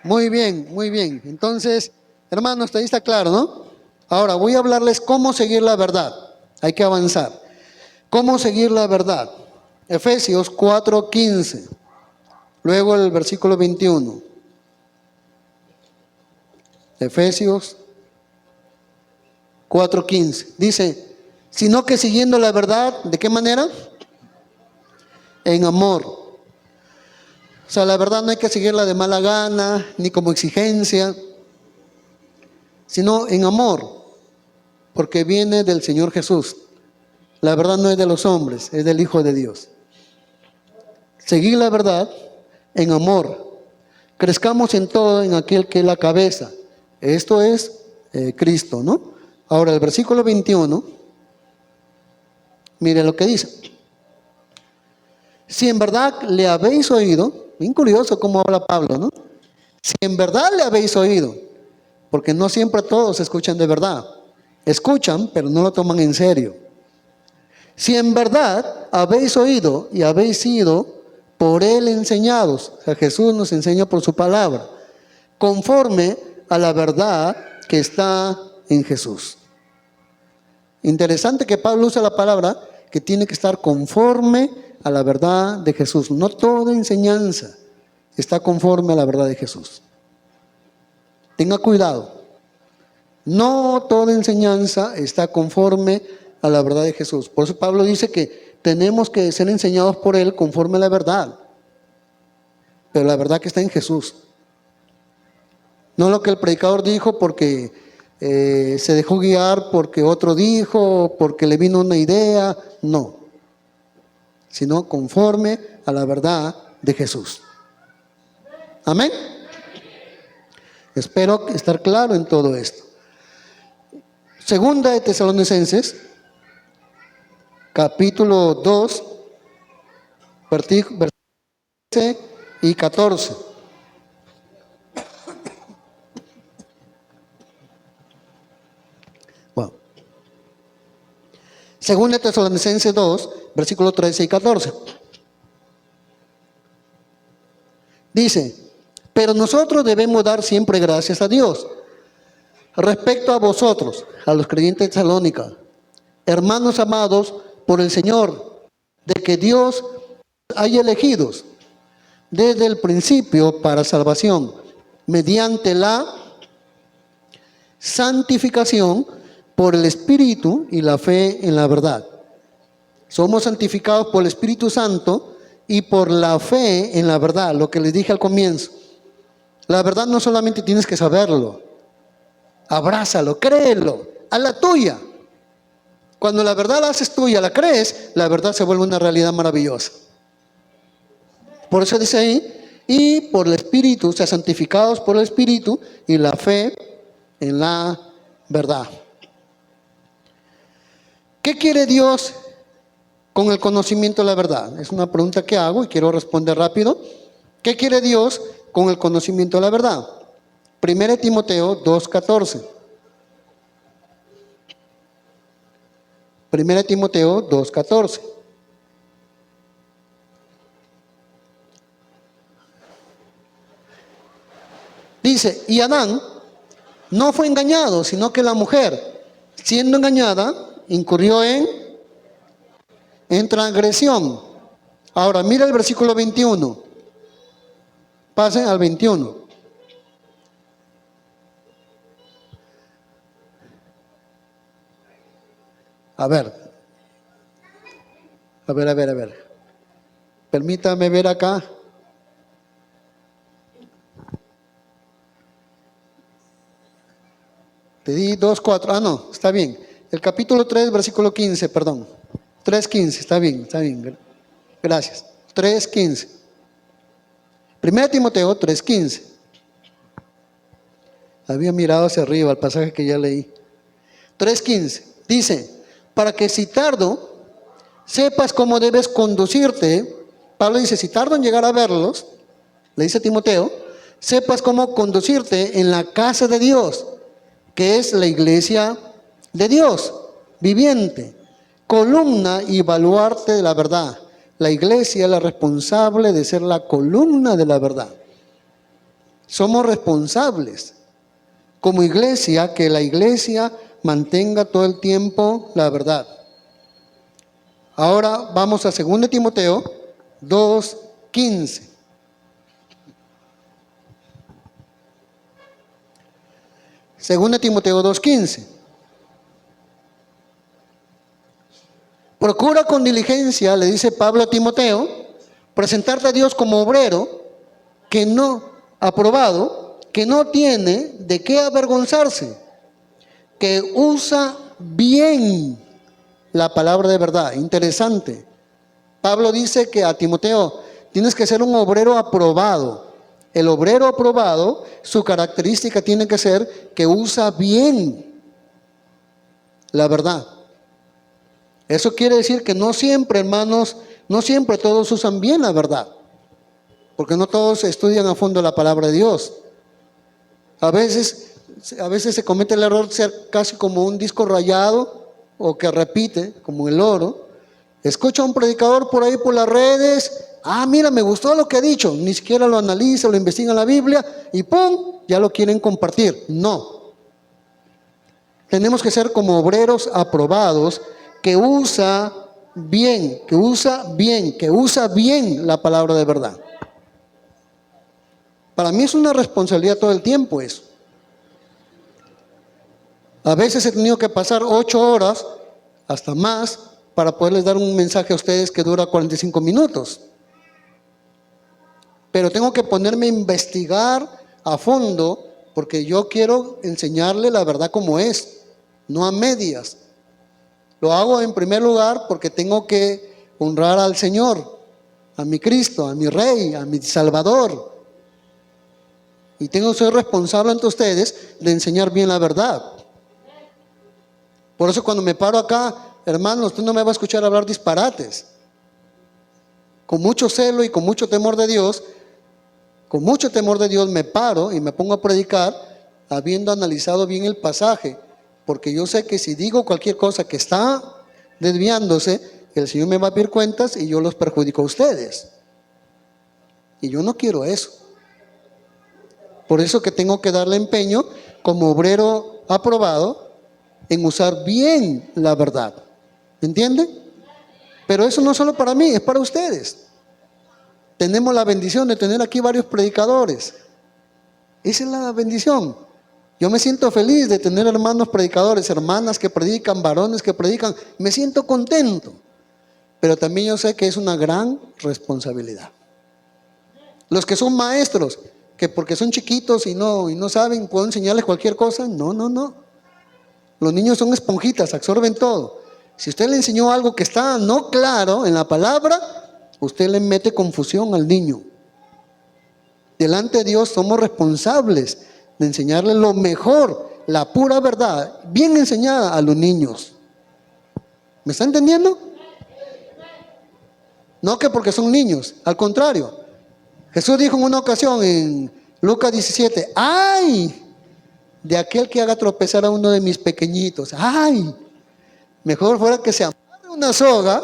Muy bien, muy bien. Entonces, hermanos, ahí está claro, ¿no? Ahora voy a hablarles cómo seguir la verdad. Hay que avanzar. ¿Cómo seguir la verdad? Efesios 4:15. Luego el versículo 21. Efesios 4:15. Dice, sino que siguiendo la verdad, ¿de qué manera? En amor. O sea, la verdad no hay que seguirla de mala gana, ni como exigencia, sino en amor, porque viene del Señor Jesús. La verdad no es de los hombres, es del Hijo de Dios. Seguir la verdad en amor. Crezcamos en todo en aquel que es la cabeza. Esto es Cristo, ¿no? Ahora el versículo 21, mire lo que dice. Si en verdad le habéis oído, bien curioso cómo habla Pablo, ¿no? Si en verdad le habéis oído, porque no siempre todos escuchan de verdad. Escuchan, pero no lo toman en serio. Si en verdad habéis oído y habéis sido por él enseñados, o sea, Jesús nos enseña por su palabra, conforme a la verdad que está en Jesús. Interesante que Pablo usa la palabra que tiene que estar conforme a la verdad de Jesús. No toda enseñanza está conforme a la verdad de Jesús. Tenga cuidado. No toda enseñanza está conforme a la verdad de Jesús. Por eso Pablo dice que tenemos que ser enseñados por Él conforme a la verdad. Pero la verdad que está en Jesús. No lo que el predicador dijo porque se dejó guiar, porque otro dijo, porque le vino una idea. No. Sino conforme a la verdad de Jesús. Amén. Espero estar claro en todo esto. Segunda de Tesalonicenses, capítulo 2, versículos 13 y 14. Bueno. Segunda de Tesalonicenses 2, versículos 13 y 14. Dice, pero nosotros debemos dar siempre gracias a Dios respecto a vosotros, a los creyentes de Tesalónica, hermanos amados por el Señor, de que Dios haya elegidos desde el principio para salvación, mediante la santificación por el Espíritu y la fe en la verdad. Somos santificados por el Espíritu Santo y por la fe en la verdad, lo que les dije al comienzo. La verdad no solamente tienes que saberlo, abrázalo, créelo, haz la tuya. Cuando la verdad la haces tuya, la crees, la verdad se vuelve una realidad maravillosa. Por eso dice ahí, y por el Espíritu, o sea, santificados por el Espíritu y la fe en la verdad. ¿Qué quiere Dios con el conocimiento de la verdad? Es una pregunta que hago y quiero responder rápido. ¿Qué quiere Dios con el conocimiento de la verdad? 1 Timoteo 2:14. 1 Timoteo 2:14. Dice, y Adán no fue engañado, sino que la mujer, siendo engañada, incurrió en transgresión. Ahora, mira el versículo 21. Pasen al 21. A ver. Permítame ver acá. Te di 2, 4. Ah, no, está bien. El capítulo 3, versículo 15, perdón. 3:15, está bien, está bien. Gracias. 3:15. 1 Timoteo 3:15. Había mirado hacia arriba el pasaje que ya leí. 3:15. Dice, para que si tardo, sepas cómo debes conducirte. Pablo dice, si tardo en llegar a verlos, le dice a Timoteo, sepas cómo conducirte en la casa de Dios, que es la iglesia de Dios, viviente, columna y baluarte de la verdad. La iglesia es la responsable de ser la columna de la verdad. Somos responsables como iglesia, que la iglesia mantenga todo el tiempo la verdad. Ahora vamos a 2 Timoteo 2:15. Segunda Timoteo 2:15. Procura con diligencia, le dice Pablo a Timoteo, presentarte a Dios como obrero que no aprobado, que no tiene de qué avergonzarse, que usa bien la palabra de verdad. Interesante. Pablo dice que a Timoteo tienes que ser un obrero aprobado. El obrero aprobado, su característica tiene que ser que usa bien la verdad. Eso quiere decir que no siempre, hermanos, no siempre todos usan bien la verdad, porque no todos estudian a fondo la palabra de Dios. A veces se comete el error de ser casi como un disco rayado o que repite, como el oro. Escucha a un predicador por ahí por las redes, mira, me gustó lo que ha dicho, ni siquiera lo analiza, lo investiga en la Biblia y ¡pum!, ya lo quieren compartir. No. Tenemos que ser como obreros aprobados, que usa bien la palabra de verdad. Para mí es una responsabilidad todo el tiempo eso. A veces he tenido que pasar 8 horas, hasta más, para poderles dar un mensaje a ustedes que dura 45 minutos. Pero tengo que ponerme a investigar a fondo, porque yo quiero enseñarle la verdad como es, no a medias. Lo hago en primer lugar porque tengo que honrar al Señor, a mi Cristo, a mi Rey, a mi Salvador. Y tengo que ser responsable ante ustedes de enseñar bien la verdad. Por eso cuando me paro acá, hermano, usted no me va a escuchar hablar disparates. Con mucho celo y con mucho temor de Dios, me paro y me pongo a predicar habiendo analizado bien el pasaje. Porque yo sé que si digo cualquier cosa que está desviándose, el Señor me va a pedir cuentas y yo los perjudico a ustedes. Y yo no quiero eso. Por eso que tengo que darle empeño como obrero aprobado en usar bien la verdad. ¿Entiende? Pero eso no es solo para mí, es para ustedes. Tenemos la bendición de tener aquí varios predicadores. Esa es la bendición. Yo me siento feliz de tener hermanos predicadores, hermanas que predican, varones que predican. Me siento contento. Pero también yo sé que es una gran responsabilidad. Los que son maestros, que porque son chiquitos y no saben, puedo enseñarles cualquier cosa. No. Los niños son esponjitas, absorben todo. Si usted le enseñó algo que está no claro en la palabra, usted le mete confusión al niño. Delante de Dios somos responsables de enseñarle lo mejor, la pura verdad, bien enseñada a los niños. ¿Me está entendiendo? No que porque son niños, al contrario. Jesús dijo en una ocasión en Lucas 17, ¡ay! De aquel que haga tropezar a uno de mis pequeñitos. ¡Ay! Mejor fuera que se amarre una soga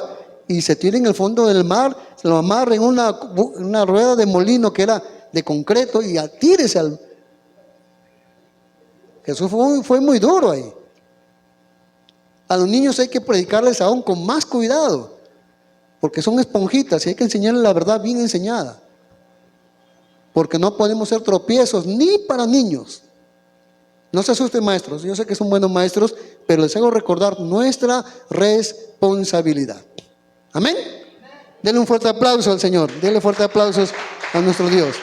y se tire en el fondo del mar, se lo amarre en una rueda de molino que era de concreto y atírese al... Jesús fue muy duro ahí. A los niños hay que predicarles aún con más cuidado, porque son esponjitas y hay que enseñarles la verdad bien enseñada. Porque no podemos ser tropiezos ni para niños. No se asusten, maestros, yo sé que son buenos maestros, pero les hago recordar nuestra responsabilidad. Amén. Denle un fuerte aplauso al Señor. Denle fuerte aplausos a nuestro Dios.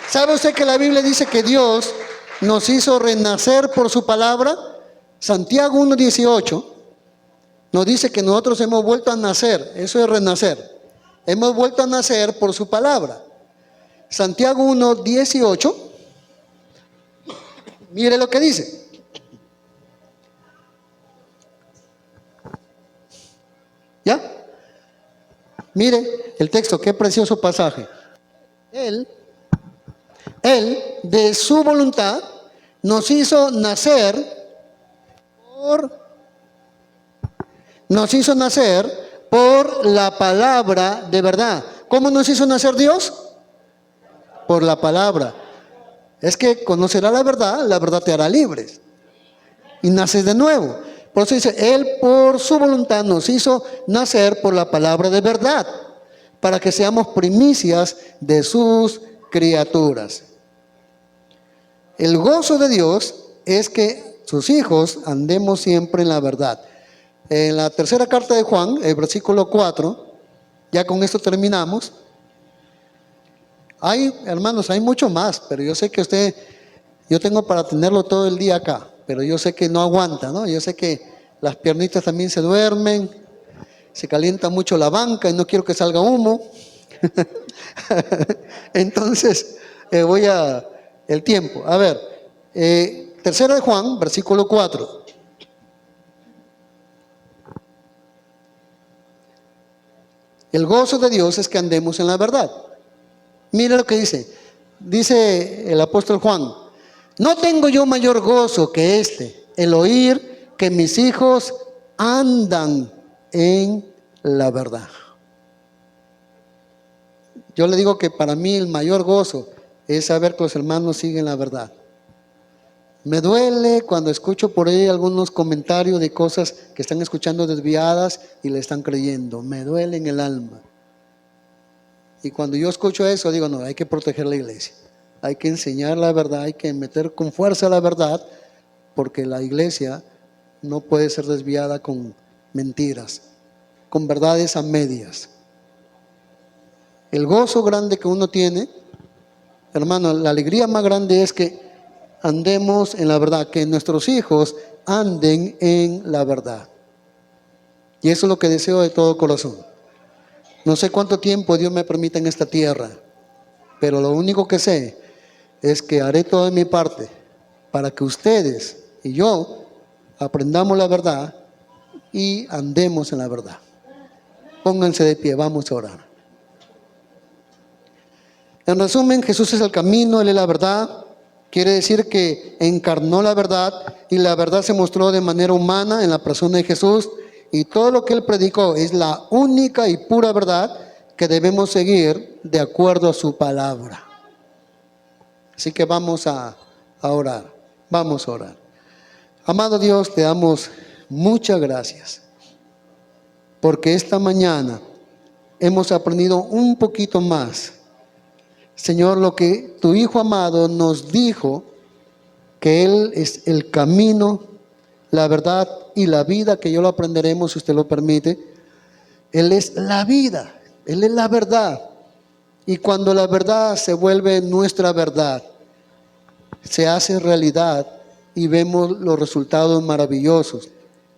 ¿Sabe usted que la Biblia dice que Dios nos hizo renacer por su palabra? Santiago 1:18 nos dice que nosotros hemos vuelto a nacer. Eso es renacer. Hemos vuelto a nacer por su palabra. Santiago 1:18. Mire lo que dice. ¿Ya? Mire el texto, qué precioso pasaje. Él, de su voluntad, nos hizo nacer por la palabra de verdad. ¿Cómo nos hizo nacer Dios? Por la palabra. Es que conocerá la verdad te hará libres. Y naces de nuevo. Por eso dice, Él por su voluntad nos hizo nacer por la palabra de verdad, para que seamos primicias de sus criaturas. El gozo de Dios es que sus hijos andemos siempre en la verdad. En la tercera carta de Juan, el versículo 4, ya con esto terminamos. Hermanos, hay mucho más, pero yo sé que yo tengo para tenerlo todo el día acá, pero yo sé que no aguanta, ¿no? Yo sé que las piernitas también se duermen, se calienta mucho la banca y no quiero que salga humo. Entonces, el tiempo. A ver, tercera de Juan, versículo 4. El gozo de Dios es que andemos en la verdad. Mire lo que dice. Dice el apóstol Juan: no tengo yo mayor gozo que el oír que mis hijos andan en la verdad. Yo le digo que para mí el mayor gozo es saber que los hermanos siguen la verdad. Me duele cuando escucho por ahí algunos comentarios de cosas que están escuchando desviadas y le están creyendo. Me duele en el alma. Y cuando yo escucho eso, digo, no, hay que proteger la iglesia. Hay que enseñar la verdad, hay que meter con fuerza la verdad, porque la iglesia no puede ser desviada con mentiras, con verdades a medias. El gozo grande que uno tiene, hermano, la alegría más grande es que andemos en la verdad, que nuestros hijos anden en la verdad. Y eso es lo que deseo de todo corazón. No sé cuánto tiempo Dios me permita en esta tierra, pero lo único que sé es que haré todo de mi parte para que ustedes y yo aprendamos la verdad y andemos en la verdad. Pónganse de pie, vamos a orar. En resumen, Jesús es el camino, Él es la verdad. Quiere decir que encarnó la verdad y la verdad se mostró de manera humana en la persona de Jesús, y todo lo que Él predicó es la única y pura verdad que debemos seguir de acuerdo a su palabra. Así que vamos a orar, vamos a orar. Amado Dios, te damos muchas gracias, porque esta mañana hemos aprendido un poquito más, Señor, lo que tu Hijo amado nos dijo, que Él es el camino, la verdad y la vida, que yo lo aprenderemos si usted lo permite. Él es la vida, Él es la verdad. Y cuando la verdad se vuelve nuestra verdad, se hace realidad y vemos los resultados maravillosos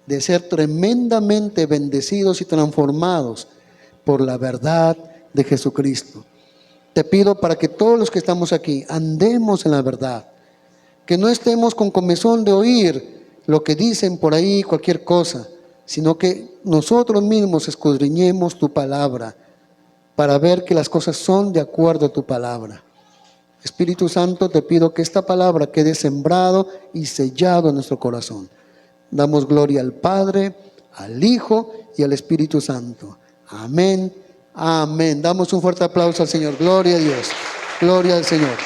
de ser tremendamente bendecidos y transformados por la verdad de Jesucristo. Te pido para que todos los que estamos aquí andemos en la verdad, que no estemos con comezón de oír lo que dicen por ahí, cualquier cosa, sino que nosotros mismos escudriñemos tu palabra para ver que las cosas son de acuerdo a tu palabra. Espíritu Santo, te pido que esta palabra quede sembrado y sellado en nuestro corazón. Damos gloria al Padre, al Hijo y al Espíritu Santo. Amén. Amén. Damos un fuerte aplauso al Señor. Gloria a Dios. Gloria al Señor.